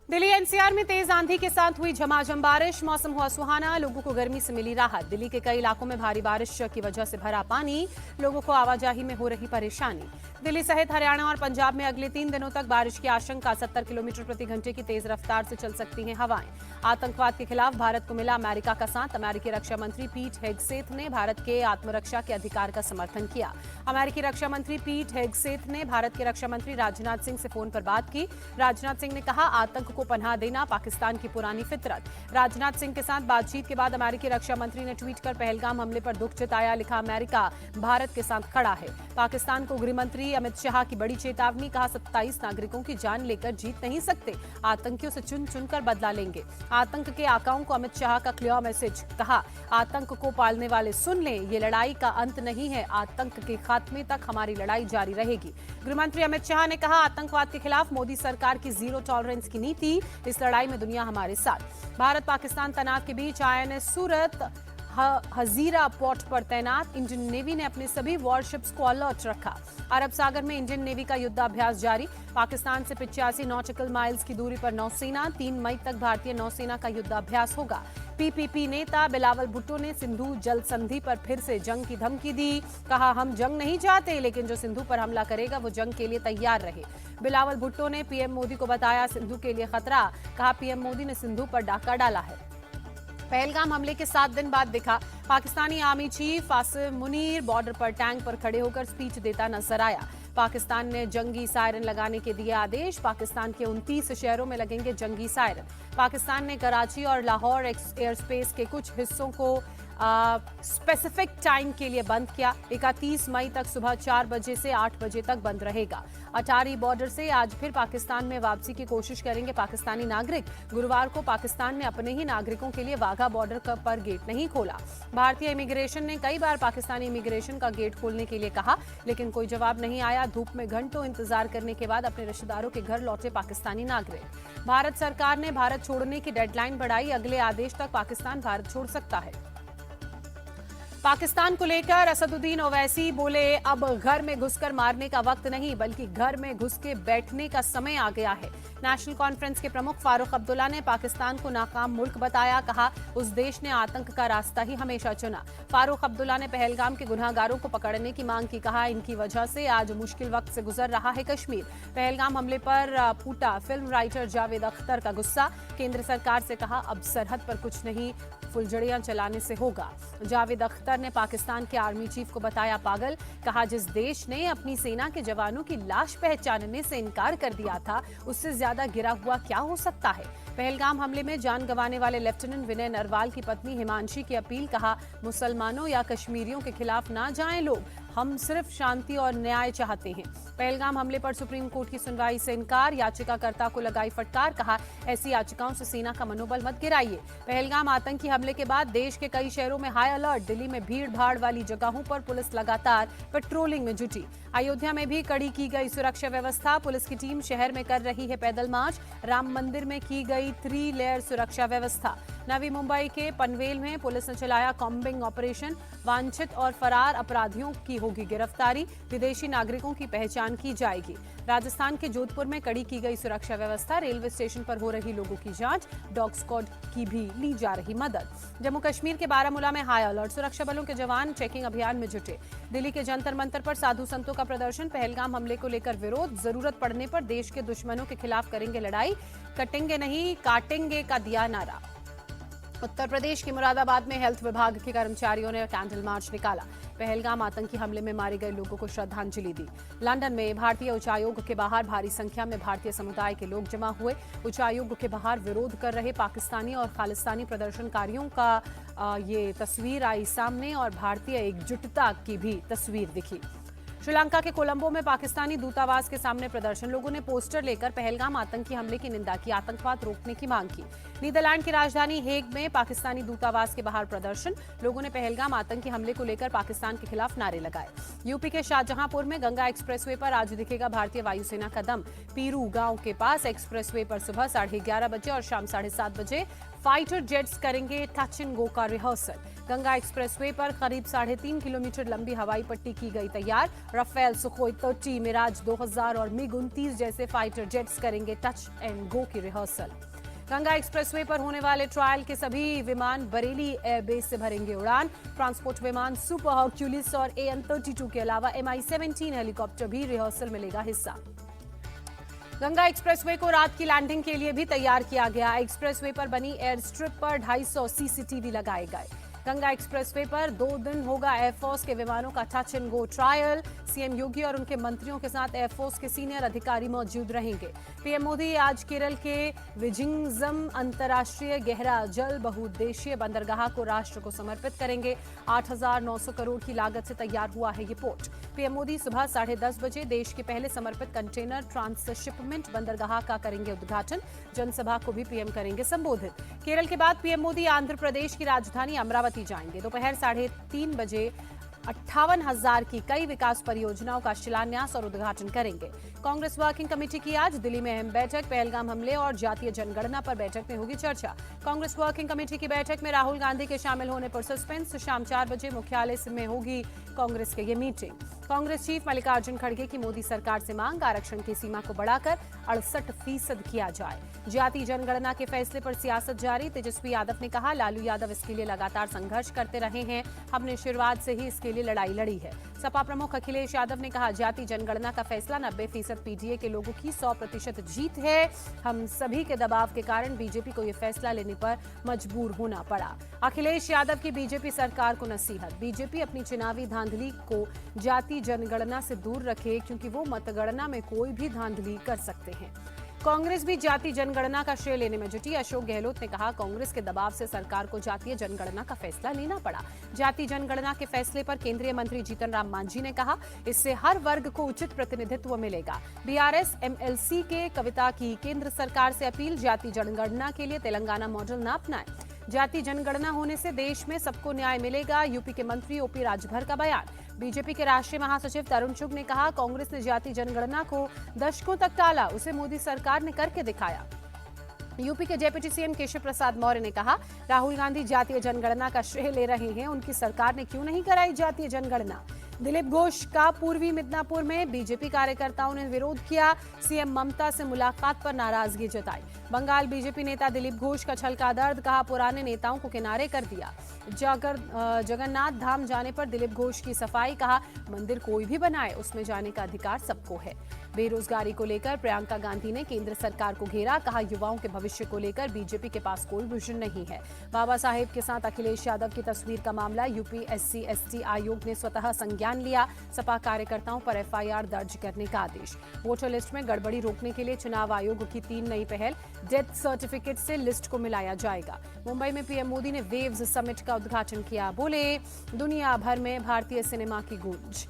Delhi NCR में तेज आंधी के साथ हुई झमाझम बारिश। मौसम हुआ सुहाना, लोगों को गर्मी से मिली राहत। दिल्ली के कई इलाकों में भारी बारिश की वजह से भरा पानी, लोगों को आवाजाही में हो रही परेशानी। दिल्ली सहित हरियाणा और पंजाब में अगले 3 दिनों तक बारिश की आशंका। 70 किलोमीटर प्रति घंटे की तेज रफ्तार से चल सकती हैं हवाएं। आतंकवाद के खिलाफ भारत को मिला अमेरिका का साथ। अमेरिकी रक्षा मंत्री पीट हेगसेथ ने भारत के आत्मरक्षा के अधिकार का समर्थन किया। अमेरिकी रक्षा मंत्री पीट हेगसेथ ने भारत के रक्षा मंत्री राजनाथ सिंह से फोन पर बात की। राजनाथ सिंह ने कहा, आतंक को पनाह देना पाकिस्तान की पुरानी फितरत। राजनाथ सिंह के साथ बातचीत के बाद अमेरिकी रक्षा मंत्री ने ट्वीट कर पहलगाम हमले पर दुख जताया। लिखा, अमेरिका भारत के साथ खड़ा है। पाकिस्तान को गृह मंत्री अमित शाह की बड़ी चेतावनी। कहा, 27 नागरिकों की जान लेकर जीत नहीं सकते, आतंकियों से चुन चुनकर बदला लेंगे। आतंक के आकाओं को अमित शाह का क्लियर मैसेज। कहा, आतंक को पालने वाले सुन लें, ये लड़ाई का अंत नहीं है, आतंक के खात्मे तक हमारी लड़ाई जारी रहेगी। गृहमंत्री अमित शाह ने कहा, आतंकवाद के खिलाफ मोदी सरकार की जीरो टॉलरेंस की नीति, इस लड़ाई में दुनिया हमारे साथ। भारत पाकिस्तान तनाव के बीच आईएनएस सूरत हजीरा पोर्ट पर तैनात इंडियन नेवी ने अपने सभी वॉरशिप्स को अलर्ट रखा। अरब सागर में इंडियन नेवी का युद्धाभ्यास जारी। पाकिस्तान से 85 नॉटिकल माइल्स की दूरी पर नौसेना। 3 मई तक भारतीय नौसेना का युद्धाभ्यास होगा। पीपीपी नेता बिलावल भुट्टो ने सिंधु जल संधि पर फिर से जंग की धमकी दी। कहा, हम जंग नहीं चाहते, लेकिन जो सिंधु पर हमला करेगा वो जंग के लिए तैयार रहे। बिलावल भुट्टो ने पीएम मोदी को बताया सिंधु के लिए खतरा। कहा, पीएम मोदी ने सिंधु पर डाका डाला है। पहलगाम हमले के 7 दिन बाद दिखा Pakistani army chief Asim Munir border पर टैंक पर खड़े होकर स्पीच देता नजर आया। पाकिस्तान ने जंगी सायरन लगाने के दिए आदेश। पाकिस्तान के 29 शहरों में लगेंगे जंगी सायरन। पाकिस्तान ने कराची और लाहौर एयर स्पेस के कुछ हिस्सों को स्पेसिफिक टाइम के लिए बंद किया। 31 मई तक सुबह 4 बजे से 8 बजे तक बंद रहेगा। अटारी बॉर्डर से आज फिर पाकिस्तान में वापसी की कोशिश करेंगे पाकिस्तानी नागरिक। गुरुवार को पाकिस्तान ने अपने ही नागरिकों के लिए वाघा बॉर्डर पर गेट नहीं खोला। भारतीय इमिग्रेशन ने कई बार पाकिस्तानी इमिग्रेशन का गेट खोलने के लिए कहा, लेकिन कोई जवाब नहीं आया। धूप में घंटों इंतजार करने के बाद अपने रिश्तेदारों के घर लौटे पाकिस्तानी नागरिक। भारत सरकार ने भारत छोड़ने की डेडलाइन बढ़ाई। अगले आदेश तक पाकिस्तान भारत छोड़ सकता है। पाकिस्तान को लेकर असदुद्दीन ओवैसी बोले, अब घर में घुसकर मारने का वक्त नहीं, बल्कि घर में घुस के बैठने का समय आ गया है। नेशनल कॉन्फ्रेंस के प्रमुख फारूक अब्दुल्ला ने पाकिस्तान को नाकाम मुल्क बताया। कहा, उस देश ने आतंक का रास्ता ही हमेशा चुना। फारूक अब्दुल्ला ने पहलगाम के गुनहगारों को पकड़ने की मांग की। कहा, इनकी वजह से आज मुश्किल वक्त से गुजर रहा है कश्मीर। पहलगाम हमले पर फूटा फिल्म राइटर जावेद अख्तर का गुस्सा। केंद्र सरकार से कहा, अब सरहद पर कुछ नहीं, फुलझड़ियां चलाने से होगा। जावेद अख्तर ने पाकिस्तान के आर्मी चीफ को बताया पागल। कहा, जिस देश ने अपनी सेना के जवानों की लाश पहचानने से इनकार कर दिया था, उससे ज्यादा गिरा हुआ क्या हो सकता है। पहलगाम हमले में जान गंवाने वाले लेफ्टिनेंट विनय नरवाल की पत्नी हिमांशी की अपील। कहा, मुसलमानों या कश्मीरियों के खिलाफ ना जाएं लोग, हम सिर्फ शांति और न्याय चाहते हैं। पहलगाम हमले पर सुप्रीम कोर्ट की सुनवाई से इनकार। याचिकाकर्ता को लगाई फटकार। कहा, ऐसी याचिकाओं से सेना का मनोबल मत गिराइए। पहलगाम आतंकी हमले के बाद देश के कई शहरों में हाई अलर्ट। दिल्ली में भीड़ भाड़ वाली जगहों पर पुलिस लगातार पेट्रोलिंग में जुटी। अयोध्या में भी कड़ी की गई सुरक्षा व्यवस्था। पुलिस की टीम शहर में कर रही है पैदल मार्च। राम मंदिर में की गई 3 लेयर सुरक्षा व्यवस्था। नवी मुंबई के पनवेल में पुलिस ने चलाया कॉम्बिंग ऑपरेशन। वांछित और फरार अपराधियों की होगी गिरफ्तारी। विदेशी नागरिकों की पहचान की जाएगी। राजस्थान के जोधपुर में कड़ी की गई सुरक्षा व्यवस्था। रेलवे स्टेशन पर हो रही लोगों की जांच। डॉग स्क्वाड की भी ली जा रही मदद। जम्मू कश्मीर के बारामूला में हाई अलर्ट। सुरक्षा बलों के जवान चेकिंग अभियान में जुटे। दिल्ली के जंतर मंतर पर साधु संतों का प्रदर्शन। पहलगाम हमले को लेकर विरोध। जरूरत पड़ने पर देश के दुश्मनों के खिलाफ करेंगे लड़ाई, कटेंगे नहीं काटेंगे का दिया नारा। उत्तर प्रदेश के मुरादाबाद में हेल्थ विभाग के कर्मचारियों ने कैंडल मार्च निकाला। पहलगाम आतंकी हमले में मारे गए लोगों को श्रद्धांजलि दी। लंदन में भारतीय उच्चायोग के बाहर भारी संख्या में भारतीय समुदाय के लोग जमा हुए। उच्चायोग के बाहर विरोध कर रहे पाकिस्तानी और खालिस्तानी प्रदर्शनकारियों का ये तस्वीर आई सामने और भारतीय एकजुटता की भी तस्वीर दिखी। श्रीलंका के कोलंबो में पाकिस्तानी दूतावास के सामने प्रदर्शन। लोगों ने पोस्टर लेकर पहलगाम आतंकी हमले की निंदा की, आतंकवाद रोकने की मांग की। नीदरलैंड की राजधानी हेग में पाकिस्तानी दूतावास के बाहर प्रदर्शन। लोगों ने पहलगाम आतंकी हमले को लेकर पाकिस्तान के खिलाफ नारे लगाए। यूपी के शाहजहांपुर में गंगा एक्सप्रेसवे पर आज दिखेगा भारतीय वायुसेना का दम। पीरू गांव के पास एक्सप्रेसवे पर सुबह 11:30 बजे और शाम 7:30 बजे फाइटर जेट्स करेंगे टच एंड गो का रिहर्सल। गंगा एक्सप्रेसवे पर करीब 3.5 किलोमीटर लंबी हवाई पट्टी की गई तैयार। राफेल, सुखोई 30, मिराज 2000 और मिग 29 जैसे फाइटर जेट्स करेंगे टच एंड गो की रिहर्सल। गंगा एक्सप्रेसवे पर होने वाले ट्रायल के सभी विमान बरेली एयरबेस से भरेंगे उड़ान। ट्रांसपोर्ट विमान सुपर हर्क्यूलिस और AN-32 के अलावा MI-17 हेलीकॉप्टर भी रिहर्सल में लेगा हिस्सा। गंगा एक्सप्रेसवे को रात की लैंडिंग के लिए भी तैयार किया गया। एक्सप्रेसवे पर बनी एयर स्ट्रिप पर 250 CCTV लगाए गए। गंगा एक्सप्रेसवे पर 2 दिन होगा एयरफोर्स के विमानों का touch and go trial. CM Yogi और उनके मंत्रियों के साथ एयरफोर्स के सीनियर अधिकारी मौजूद रहेंगे। पीएम मोदी आज केरल के विजिंगजम अंतर्राष्ट्रीय गहरा जल बहुउद्देशीय बंदरगाह को राष्ट्र को समर्पित करेंगे। 8,900 करोड़ की लागत से तैयार हुआ है ये पोर्ट। पीएम मोदी सुबह 10:30 बजे देश के पहले समर्पित कंटेनर ट्रांसशिपमेंट बंदरगाह का करेंगे उद्घाटन। जनसभा को भी पीएम करेंगे संबोधित। केरल के बाद पीएम मोदी आंध्र प्रदेश की राजधानी अमरावती जाएंगे। दोपहर 3:30 बजे 58,000 की कई विकास परियोजनाओं का शिलान्यास और उद्घाटन करेंगे। कांग्रेस वर्किंग कमेटी की आज दिल्ली में अहम बैठक। पहलगाम हमले और जातीय जनगणना पर बैठक में होगी चर्चा। कांग्रेस वर्किंग कमेटी की बैठक में राहुल गांधी के शामिल होने पर सस्पेंस। शाम 4 बजे मुख्यालय में होगी कांग्रेस की ये मीटिंग। कांग्रेस चीफ मल्लिकार्जुन खड़गे की मोदी सरकार से मांग, आरक्षण की सीमा को बढ़ाकर 68% किया जाए। जाति जनगणना के फैसले पर सियासत जारी। तेजस्वी यादव ने कहा, लालू यादव इसके लिए लगातार संघर्ष करते रहे हैं। हमने शुरुआत से ही इसके लिए लड़ाई लड़ी है। सपा प्रमुख अखिलेश यादव ने कहा, जाति जनगणना का फैसला 90% पीडीए के लोगों की 100% जीत है। हम सभी के दबाव के कारण बीजेपी को यह फैसला लेने पर मजबूर होना पड़ा। अखिलेश यादव की बीजेपी सरकार को नसीहत, बीजेपी अपनी चुनावी धांधली को जाति जनगणना से दूर रखे, क्योंकि वो मतगणना में कोई भी धांधली कर सकते हैं। कांग्रेस भी जाति जनगणना का श्रेय लेने में जुटी। अशोक गहलोत ने कहा, कांग्रेस के दबाव से सरकार को जातीय जनगणना का फैसला लेना पड़ा। जाति जनगणना के फैसले पर केंद्रीय मंत्री जीतन राम मांझी ने कहा, इससे हर वर्ग को उचित प्रतिनिधित्व मिलेगा। बीआरएस MLC के कविता की केंद्र सरकार से अपील, जाति जनगणना के लिए तेलंगाना मॉडल न अपनाएं। जाति जनगणना होने से देश में सबको न्याय मिलेगा। यूपी के मंत्री OP राजभर का बयान। बीजेपी के राष्ट्रीय महासचिव तरुण चुग ने कहा, कांग्रेस ने जाति जनगणना को दशकों तक टाला, उसे मोदी सरकार ने करके दिखाया। यूपी के डेप्यूटी सीएम केशव प्रसाद मौर्य ने कहा, राहुल गांधी जातीय जनगणना का श्रेय ले रहे हैं, उनकी सरकार ने क्यों नहीं कराई जातीय जनगणना। दिलीप घोष का पूर्वी मिदनापुर में बीजेपी कार्यकर्ताओं ने विरोध किया। सीएम ममता से मुलाकात पर नाराजगी जताई। बंगाल बीजेपी नेता दिलीप घोष का छलका दर्द, कहा पुराने नेताओं को किनारे कर दिया। जगन्नाथ धाम जाने पर दिलीप घोष की सफाई, कहा मंदिर कोई भी बनाए, उसमें जाने का अधिकार सबको है। बेरोजगारी को लेकर प्रियंका गांधी ने केंद्र सरकार को घेरा, कहा युवाओं के भविष्य को लेकर बीजेपी के पास कोई विजन नहीं है। बाबा साहेब के साथ अखिलेश यादव की तस्वीर का मामला, यूपी SC/ST आयोग ने स्वतः संज्ञान लिया। सपा कार्यकर्ताओं पर FIR दर्ज करने का आदेश। वोटर लिस्ट में गड़बड़ी रोकने के लिए चुनाव आयोग की 3 नई पहल, डेथ सर्टिफिकेट से लिस्ट को मिलाया जाएगा। मुंबई में पीएम मोदी ने वेव्स समिट का उद्घाटन किया, बोले दुनिया भर में भारतीय सिनेमा की गूंज।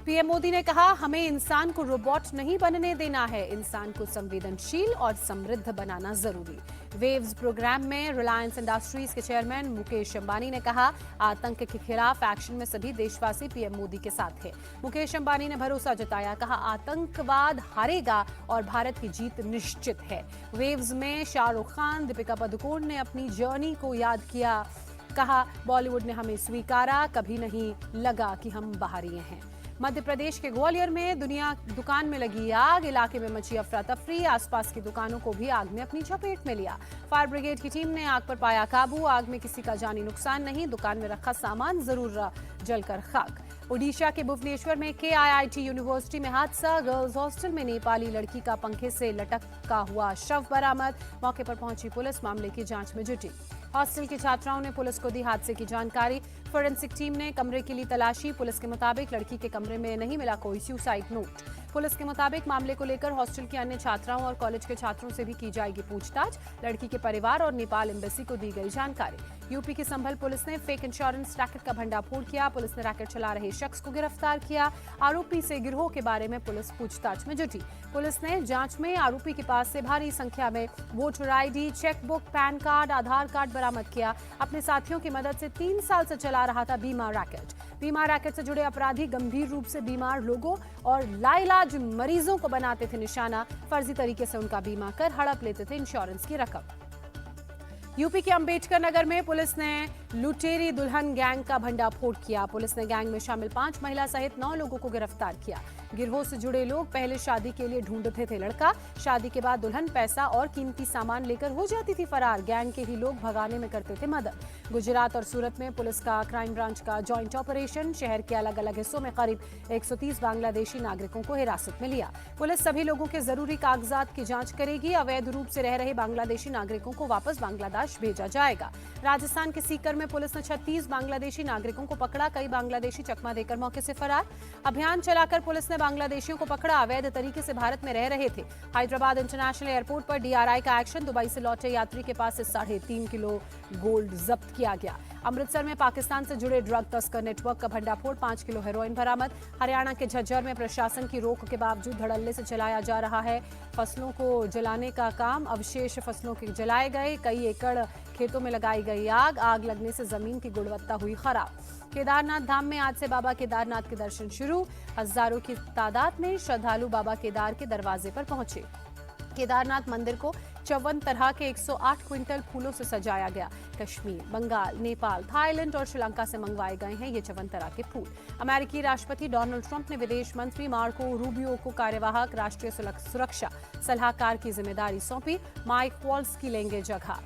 पीएम मोदी ने कहा, हमें इंसान को रोबोट नहीं बनने देना है, इंसान को संवेदनशील और समृद्ध बनाना जरूरी। वेव्स प्रोग्राम में रिलायंस इंडस्ट्रीज के चेयरमैन मुकेश अंबानी ने कहा, आतंक के खिलाफ एक्शन में सभी देशवासी पीएम मोदी के साथ हैं। मुकेश अंबानी ने भरोसा जताया, कहा आतंकवाद हारेगा और भारत की जीत निश्चित है। वेव्स में शाहरुख खान, दीपिका पादुकोण ने अपनी जर्नी को याद किया, कहा बॉलीवुड ने हमें स्वीकारा, कभी नहीं लगा कि हम बाहरी हैं। मध्य प्रदेश के ग्वालियर में दुकान में लगी आग, इलाके में मची अफरा तफरी, आसपास की दुकानों को भी आग ने अपनी चपेट में लिया। फायर ब्रिगेड की टीम ने आग पर पाया काबू। आग में किसी का जानी नुकसान नहीं, दुकान में रखा सामान जरूर जलकर खाक। ओडिशा के भुवनेश्वर में KIIT यूनिवर्सिटी में हादसा, गर्ल्स हॉस्टल में नेपाली लड़की का पंखे से लटका हुआ शव बरामद। मौके पर पहुंची पुलिस मामले की जांच में जुटी। हॉस्टल की छात्राओं ने पुलिस को दी हादसे की जानकारी। फोरेंसिक टीम ने कमरे के लिए तलाशी। पुलिस के मुताबिक लड़की के कमरे में नहीं मिला कोई सुसाइड नोट। पुलिस के मुताबिक मामले को लेकर हॉस्टल के अन्य छात्राओं और कॉलेज के छात्रों से भी की जाएगी पूछताछ। लड़की के परिवार और नेपाल एम्बेसी को दी गई जानकारी। यूपी की संभल पुलिस ने फेक इंश्योरेंस रैकेट का भंडाफोड़ किया। पुलिस ने रैकेट चला रहे शख्स को गिरफ्तार किया। आरोपी से गिरोह के बारे में पुलिस पूछताछ में जुटी। पुलिस ने जांच में आरोपी के पास से भारी संख्या में voter ID, chequebook, PAN card, Aadhaar card बरामद किया। अपने साथियों की मदद से 3 साल से चला रहा था बीमा रैकेट। बीमा रैकेट से जुड़े अपराधी गंभीर रूप से बीमार लोगों और लाइलाज मरीजों को बनाते थे निशाना। फर्जी तरीके से उनका बीमा कर हड़प लेते थे इंश्योरेंस की रकम। यूपी के अंबेडकर नगर में पुलिस ने लुटेरी दुल्हन गैंग का भंडाफोड़ किया। पुलिस ने गैंग में शामिल 5 महिला सहित 9 लोगों को गिरफ्तार किया। गिरोह से जुड़े लोग पहले शादी के लिए ढूंढते थे लड़का, शादी के बाद दुल्हन पैसा और कीमती सामान लेकर हो जाती थी फरार। गैंग के ही लोग भगाने में करते थे मदद। गुजरात और सूरत में पुलिस का क्राइम ब्रांच का जॉइंट ऑपरेशन। शहर के अलग अलग हिस्सों में करीब 130 बांग्लादेशी नागरिकों को हिरासत में लिया। पुलिस सभी लोगों के जरूरी कागजात की जांच करेगी। अवैध रूप से रह रहे बांग्लादेशी नागरिकों को वापस बांग्लादेश भेजा जाएगा। राजस्थान के सीकर में पुलिस ने 36 बांग्लादेशी नागरिकों को पकड़ा। कई बांग्लादेशी चकमा देकर मौके से फरार। अभियान चलाकर पुलिस ने बांग्लादेशियों को पकड़ा। अवैध तरीके से भारत में रह रहे थे। हैदराबाद इंटरनेशनल एयरपोर्ट पर डीआरआई का एक्शन। दुबई से लौटे यात्री के पास से 3.5 किलो गोल्ड जब्त किया गया। अमृतसर में पाकिस्तान से जुड़े ड्रग तस्कर नेटवर्क का भंडाफोड़। 5 किलो हेरोइन बरामद। हरियाणा के झज्जर में प्रशासन की रोक के बावजूद धड़ल्ले से चलाया जा रहा है फसलों को जलाने का काम। अवशेष फसलों के जलाए गए। कई एकड़ खेतों में लगाई गई आग लगने से जमीन की गुणवत्ता हुई खराब। केदारनाथ धाम में आज से बाबा केदारनाथ के दर्शन शुरू। हजारों की तादाद में श्रद्धालु बाबा केदार के दरवाजे पर पहुंचे। केदारनाथ मंदिर को 54 तरह के 108 क्विंटल फूलों से सजाया गया। कश्मीर, बंगाल, नेपाल, थाईलैंड और श्रीलंका से मंगवाए गए हैं ये 54 तरह के फूल। अमेरिकी राष्ट्रपति डोनाल्ड ट्रंप ने विदेश मंत्री मार्को रूबियो को कार्यवाहक राष्ट्रीय सुरक्षा सलाहकार की जिम्मेदारी सौंपी। माइक वॉल्स की लेंगे जगह।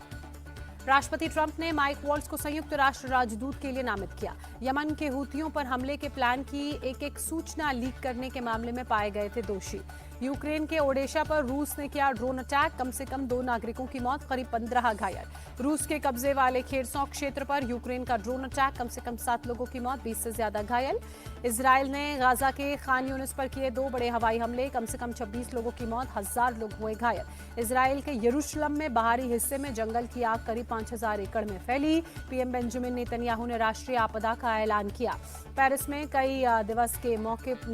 राष्ट्रपति ट्रंप ने माइक वॉल्स को संयुक्त राष्ट्र राजदूत के लिए नामित किया। यमन के हूथियों पर हमले के प्लान की एक सूचना लीक करने के मामले में पाए गए थे दोषी। यूक्रेन के ओडेशा पर रूस ने किया ड्रोन अटैक। कम से कम 2 नागरिकों की मौत, करीब 15 घायल। रूस के कब्जे वाले खेरसॉ क्षेत्र पर यूक्रेन का ड्रोन अटैक। कम से कम 7 लोगों की मौत, 20 से ज्यादा घायल। इजराइल ने गाजा के खान यूनिस पर किए 2 बड़े हवाई हमले। कम से कम 26 लोगों की मौत, 1000 लोग हुए घायल। इजराइल के यरूशलेम में बाहरी हिस्से में जंगल की आग करीब 5000 एकड़ में फैली। पीएम बेंजामिन नेतन्याहू ने राष्ट्रीय आपदा का ऐलान किया। पेरिस में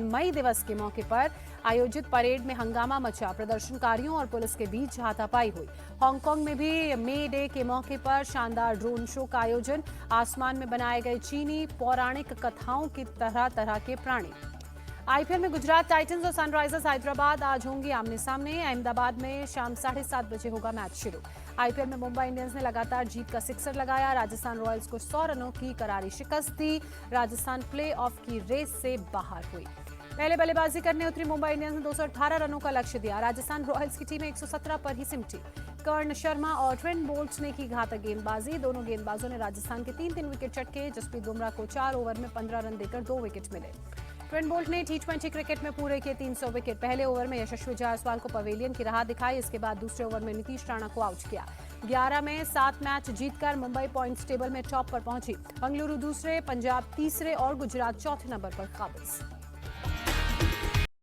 मई दिवस के मौके पर आयोजित परेड में हंगामा मचा। प्रदर्शनकारियों और पुलिस के बीच हाथापाई हुई। हांगकांग में भी मे डे के मौके पर शानदार ड्रोन शो का आयोजन। आसमान में बनाए गए चीनी पौराणिक कथाओं की तरह के प्राणी। आईपीएल में गुजरात टाइटंस और सनराइजर्स हैदराबाद आज होंगे आमने सामने। अहमदाबाद में शाम 7:30 बजे होगा मैच शुरू। आईपीएल में मुंबई इंडियंस ने लगातार जीत का सिक्सर लगाया। राजस्थान रॉयल्स को 100 रनों की करारी शिकस्त दी। राजस्थान प्लेऑफ की रेस से बाहर हुई। पहले बल्लेबाजी करने उतरी मुंबई इंडियंस ने 218 रनों का लक्ष्य दिया। राजस्थान रॉयल्स की टीम 117 पर ही सिमटी। कर्ण शर्मा और ट्रेंट बोल्ट ने की घातक गेंदबाजी। दोनों गेंदबाजों ने राजस्थान के 3-3 विकेट चटके। जसप्रीत बुमराह को 4 ओवर में 15 रन देकर 2 विकेट मिले। ट्रेंट बोल्ट ने T20 क्रिकेट में पूरे किए 300 विकेट। पहले ओवर में यशस्वी जायसवाल को पवेलियन की राह दिखाई। इसके बाद दूसरे ओवर में नीतीश राणा को आउट किया। 11 में 7 मैच जीतकर मुंबई पॉइंट्स टेबल में टॉप पर पहुंची। बंगलुरु दूसरे, पंजाब तीसरे और गुजरात चौथे नंबर पर काबिज।